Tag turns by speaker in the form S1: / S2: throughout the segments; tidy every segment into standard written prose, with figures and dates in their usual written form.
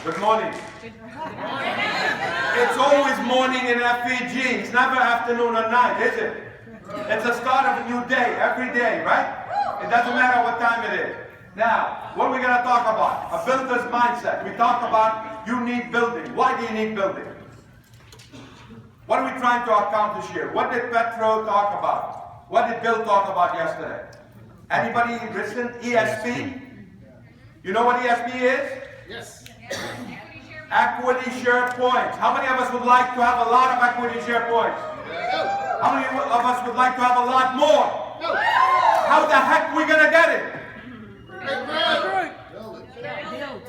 S1: Good morning. It's always morning in FEG. It's never afternoon or night, is it? It's the start of a new day, every day, right? It doesn't matter what time it is. Now, what are we going to talk about? A builder's mindset. We talk about you need building. Why do you need building? What are we trying to accomplish here? What did Petro talk about? What did Bill talk about yesterday? Anybody listen? ESP? You know what ESP is?
S2: Yes.
S1: Equity share points. How many of us would like to have a lot of equity share points?
S2: No.
S1: How many of us would like to have a lot more?
S2: No.
S1: How the heck are we going to get it?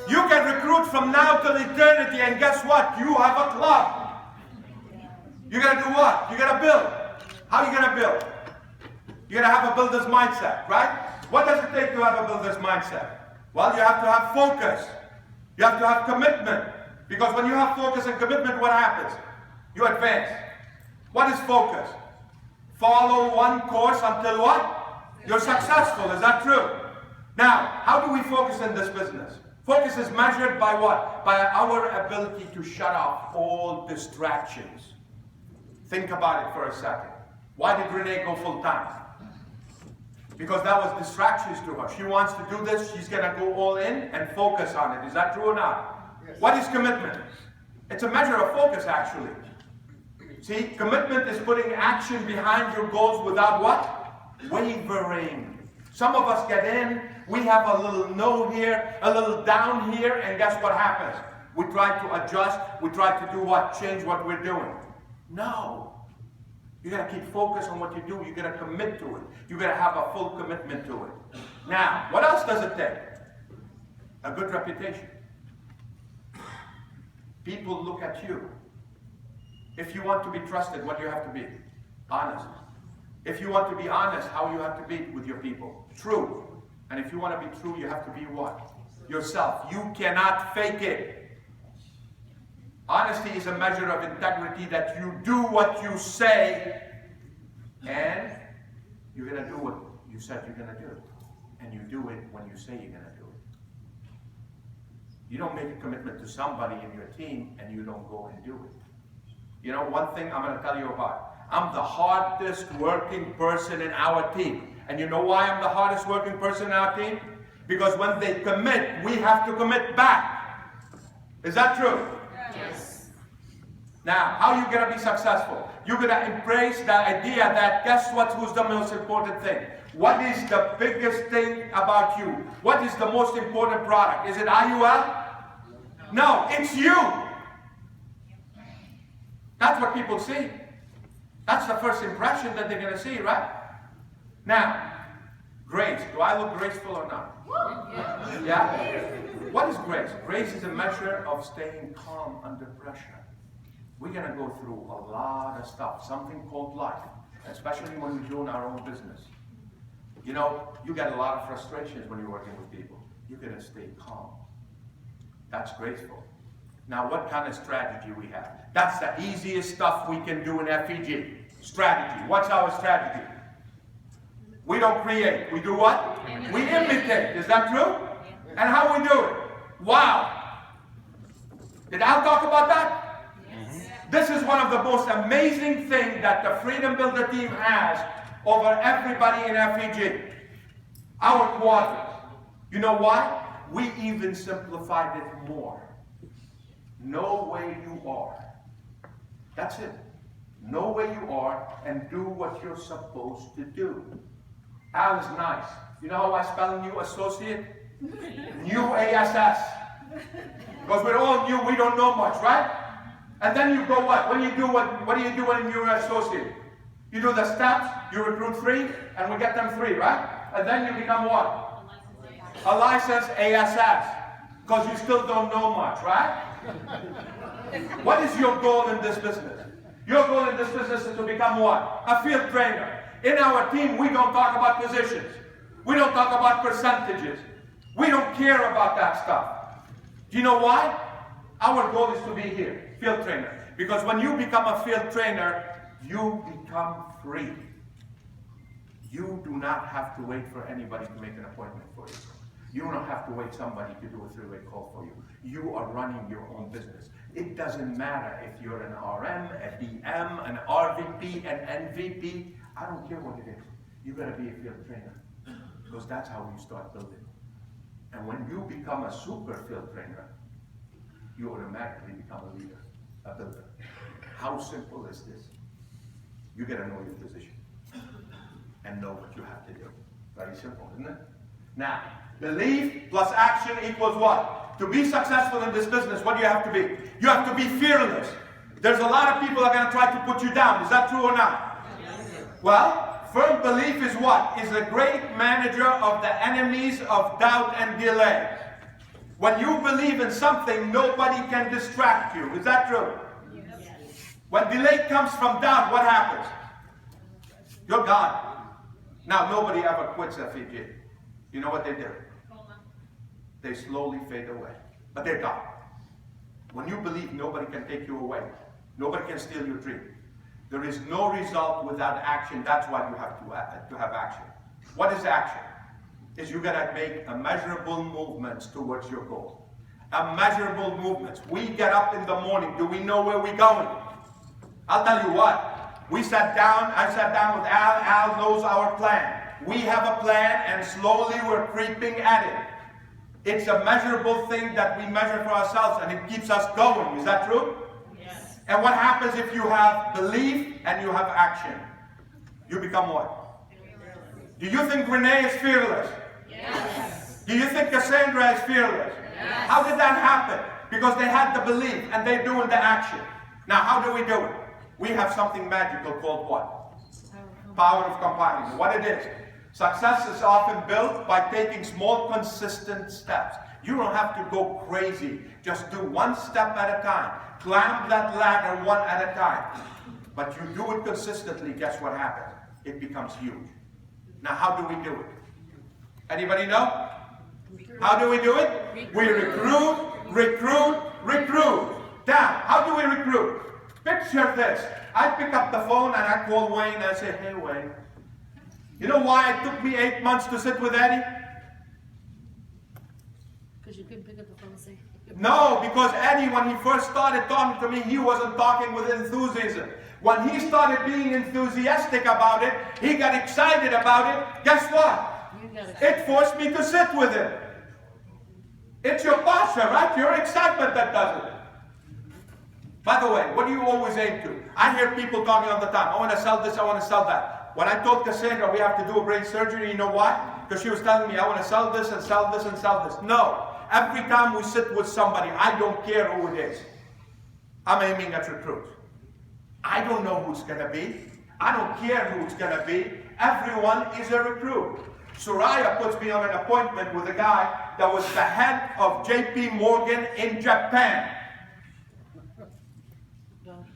S1: You can recruit from now till eternity, and guess what? You have a club. You're going to do what? You're going to build. How are you going to build? You're going to have a builder's mindset, right? What does it take to have a builder's mindset? Well, you have to have focus. You have to have commitment. Because when you have focus and commitment, what happens? You advance. What is focus? Follow one course until what? You're successful. Is that true? Now, how do we focus in this business? Focus is measured by what? By our ability to shut off all distractions. Think about it for a second. Why did Renee go full time? Because that was distractions to her. She wants to do this. She's going to go all in and focus on it. Is that true or not? Yes. What is commitment? It's a measure of focus, actually. See, commitment is putting action behind your goals without what? Wavering. Some of us get in, we have a little no here, a little down here, and guess what happens? We try to adjust. We try to do what? Change what we're doing. No. You got to keep focused on what you do. You got to commit to it. You got to have a full commitment to it. Now, what else does it take? A good reputation. People look at you. If you want to be trusted, what do you have to be? Honest. If you want to be honest, how you have to be with your people? True. And if you want to be true, you have to be what? Yourself. You cannot fake it. Honesty is a measure of integrity, that you do what you say and you're going to do what you said you're going to do. And you do it when you say you're going to do it. You don't make a commitment to somebody in your team and you don't go and do it. You know, one thing I'm going to tell you about. I'm the hardest working person in our team. And you know why I'm the hardest working person in our team? Because when they commit, we have to commit back. Is that true?
S3: Yes.
S1: Now, how are you going to be successful? You're going to embrace the idea that, guess what, who's the most important thing? What is the biggest thing about you? What is the most important product? Is it IUL? No, it's you. That's what people see. That's the first impression that they're going to see, right? Now, grace. Do I look graceful or not? Yeah? What is grace? Grace is a measure of staying calm under pressure. We're going to go through a lot of stuff, something called life, especially when we're doing our own business. You know, you get a lot of frustrations when you're working with people. You're going to stay calm. That's graceful. Now, what kind of strategy we have? That's the easiest stuff we can do in FEG. Strategy. What's our strategy? We don't create. We do what? We imitate. Is that true? And how we do it? Wow. Did Al talk about that? Yes. This is one of the most amazing things that the Freedom Builder team has over everybody in FEG. Our quadrants. You know why? We even simplified it more. Know where you are. That's it. Know where you are and do what you're supposed to do. Al is nice. You know how I spell new associate? New ASS. Because we're all new, we don't know much, right? And then you go what? When you do what do you do when you're an associate? You do the steps, you recruit 3, and we get them 3, right? And then you become what? A licensed ASS. Because you still don't know much, right? What is your goal in this business? Your goal in this business is to become what? A field trainer. In our team, we don't talk about positions. We don't talk about percentages. We don't care about that stuff. Do you know why? Our goal is to be here, field trainer. Because when you become a field trainer, you become free. You do not have to wait for anybody to make an appointment for you. You don't have to wait somebody to do a 3-way call for you. you are running your own business. It doesn't matter if you're an RM, a DM, an RVP, an MVP. I don't care what it is. You gotta be a field trainer, because that's how you start building. And when you become a super field trainer, you automatically become a leader, a builder. How simple is this? You gotta know your position and know what you have to do. Very simple, isn't it? Now, belief plus action equals what? To be successful in this business, what do you have to be? You have to be fearless. There's a lot of people that are going to try to put you down. Is that true or not? Yes. Well, firm belief is what? Is a great manager of the enemies of doubt and delay. When you believe in something, nobody can distract you. Is that true? Yes. When delay comes from doubt, what happens? You're gone. Now, nobody ever quits FEG. You know what they do? They slowly fade away. But they're gone. When you believe, nobody can take you away. Nobody can steal your dream. There is no result without action. That's why you have to have action. What is action? Is you gotta make a measurable movements towards your goal. A measurable movements. We get up in the morning. Do we know where we're going? I'll tell you what. I sat down with Al. Al knows our plan. We have a plan, and slowly we're creeping at it. It's a measurable thing that we measure for ourselves, and it keeps us going. Is that true? Yes. And what happens if you have belief and you have action? You become what? Fearless. Do you think Renee is fearless? Yes. Do you think Cassandra is fearless? Yes. How did that happen? Because they had the belief and they're doing the action. Now, how do we do it? We have something magical called what? Power of compounding. What it is? Success is often built by taking small, consistent steps. You don't have to go crazy. Just do one step at a time. Climb that ladder one at a time. But you do it consistently, guess what happens? It becomes huge. Now, how do we do it? Anybody know? How do we do it? We recruit, recruit, recruit. Now, how do we recruit? Picture this. I pick up the phone and I call Wayne and I say, hey Wayne, you know why it took me 8 months to sit with Eddie?
S2: Because you couldn't pick up the phone and say.
S1: No, because Eddie, when he first started talking to me, he wasn't talking with enthusiasm. When he started being enthusiastic about it, he got excited about it. Guess what? It forced me to sit with him. It's your posture, right? Your excitement that does it. By the way, what do you always aim to? I hear people talking all the time. I want to sell this, I want to sell that. When I told Cassandra we have to do a brain surgery, you know why? Because she was telling me I want to sell this and sell this and sell this. No. Every time we sit with somebody, I don't care who it is. I'm aiming at recruits. I don't know who it's going to be. I don't care who it's going to be. Everyone is a recruit. Soraya puts me on an appointment with a guy that was the head of JP Morgan in Japan.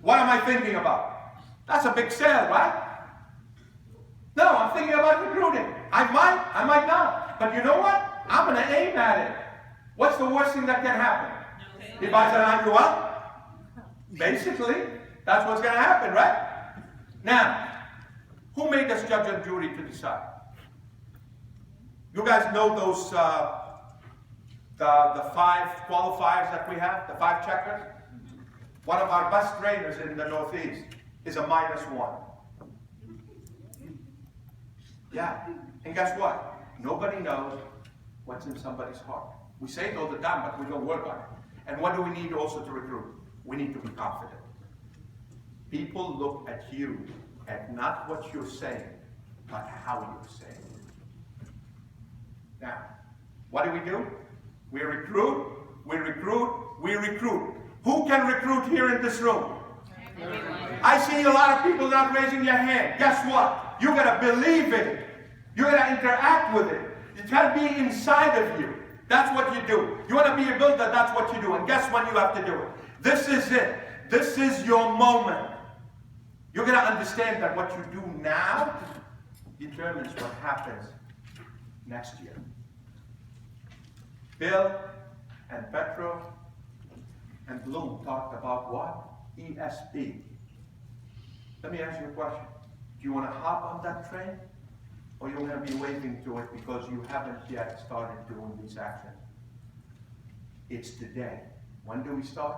S1: What am I thinking about? That's a big sale, right? No, I'm thinking about recruiting. I might not. But you know what? I'm going to aim at it. What's the worst thing that can happen? He buys an eye, you up? Basically, that's what's going to happen, right? Now, who made us judge and jury to decide? You guys know those, the 5 qualifiers that we have, the 5 checkers? One of our best trainers in the Northeast is a -1. Yeah, and guess what? Nobody knows what's in somebody's heart. We say it all the time, but we don't work on it. And what do we need also to recruit? We need to be confident. People look at you at not what you're saying, but how you're saying it. Now, what do? We recruit, we recruit, we recruit. Who can recruit here in this room? I see a lot of people not raising their hand. Guess what? You gotta believe in it. You gotta interact with it. It gotta be inside of you. That's what you do. You wanna be a builder, that's what you do. And guess when you have to do it? This is it. This is your moment. You're gonna understand that what you do now determines what happens next year. Bill and Petro and Bloom talked about what? ESP. Let me ask you a question. Do you want to hop on that train? Or you want to be waiting to it because you haven't yet started doing these actions? It's today. When do we start?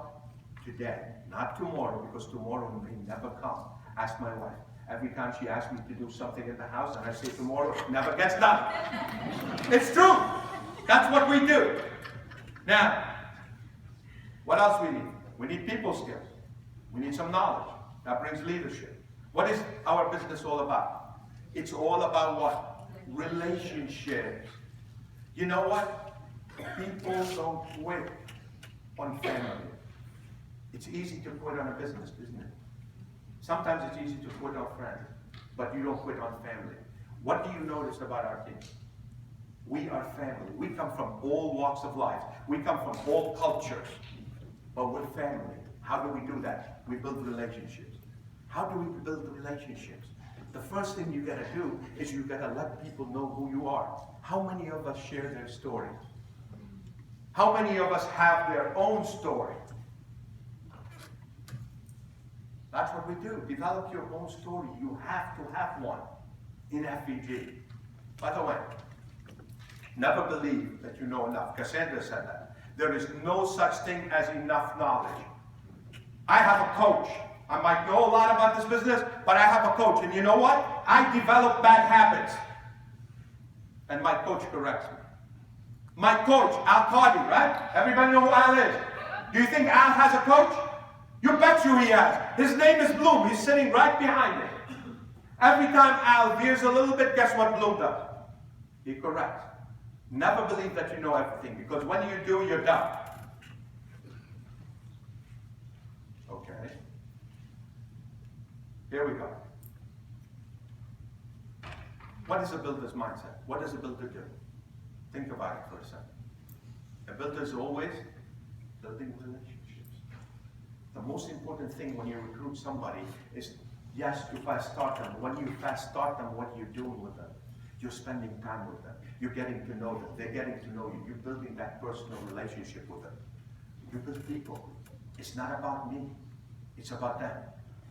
S1: Today, not tomorrow, because tomorrow may never come. Ask my wife. Every time she asks me to do something in the house, and I say tomorrow, it never gets done. It's true. That's what we do. Now, what else we need? We need people skills. We need some knowledge. That brings leadership. What is our business all about? It's all about what? Relationships. You know what? People don't quit on family. It's easy to quit on a business, isn't it? Sometimes it's easy to quit on friends, but you don't quit on family. What do you notice about our team? We are family. We come from all walks of life. We come from all cultures, but we're family. How do we do that? We build relationships. How do we build relationships? The first thing you gotta do is you gotta let people know who you are. How many of us share their story? How many of us have their own story? That's what we do. Develop your own story. You have to have one in FEG. By the way, never believe that you know enough. Cassandra said that. There is no such thing as enough knowledge. I have a coach. I might know a lot about this business, but I have a coach. And you know what? I develop bad habits. And my coach corrects me. My coach, Al Cardi, right? Everybody know who Al is. Do you think Al has a coach? You bet you he has. His name is Bloom. He's sitting right behind him. Every time Al veers a little bit, guess what Bloom does? He corrects. Never believe that you know everything, because when you do, you're done. Okay. Here we go. What is a builder's mindset? What does a builder do? Think about it for a second. A builder is always building relationships. The most important thing when you recruit somebody is, yes, you fast start them. When you fast start them, what are you doing with them? You're spending time with them. You're getting to know them. They're getting to know you. You're building that personal relationship with them. You build people. It's not about me. It's about them.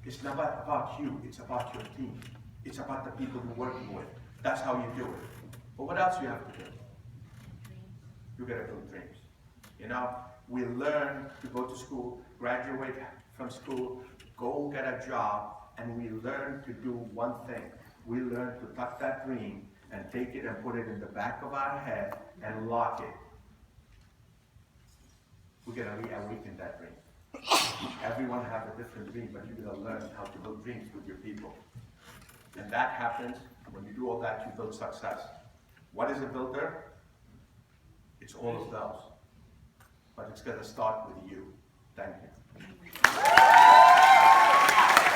S1: It's not about you. It's about your team. It's about the people you're working with. That's how you do it. But what else you have to do? You gotta build dreams. You know, we learn to go to school, graduate from school, go get a job, and we learn to do one thing. We learn to tuck that dream and take it and put it in the back of our head and lock it. We're gonna reawaken that dream. Everyone has a different dream, but you're gonna learn how to build dreams with your people. And that happens when you do all that, you build success. What is a builder? It's all of those. But it's gonna start with you. Thank you.